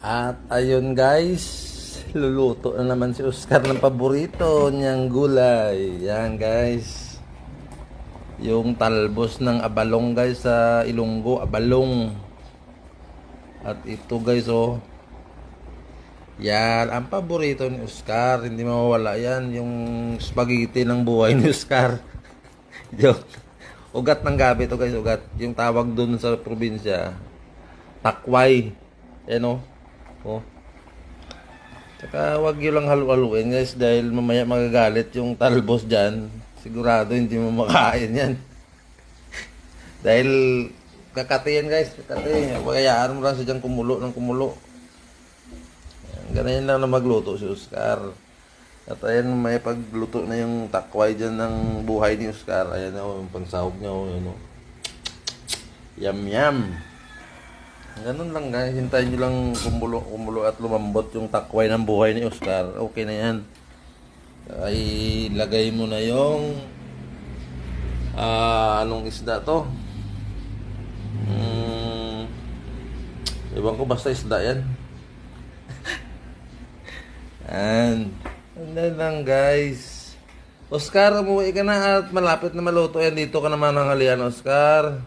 At ayun guys, luluto na naman si Oscar ng paborito niyang gulay. Yan guys. Yung talbos ng abalong guys sa Ilonggo, abalong. At ito guys oh. Yan, ang paborito ni Oscar. Hindi mawawala yan. Yung spaghetti ng buhay ni Oscar. Yung ugat ng gabi to guys, ugat. Yung tawag dun sa probinsya, takway. Yan oh. Oh. Tsaka wag nyo lang halu-haluin guys dahil mamaya magagalit yung talbos dyan. Sigurado hindi mo makain yan. Dahil kakatiyan guys, kakatiyan. Kayaan mo lang siya dyan kumulo ng kumulo. Ganyan lang na magluto si Oscar. At ayan may pagluto na yung takway dyan ng buhay ni Oscar. Ayan o, yung pansahog niya o. Yun, o. Yum yum. Ganun lang guys, hintayin nyo lang kumulo at lumambot yung takway ng buhay ni Oscar. Okay na yan. Ay lagay mo na yung anong isda to? Iwan ko basta isda yan. Yan. Ano lang guys. Oscar, umuwi ka na at malapit na maluto yan. Dito ka naman ang halian, Oscar.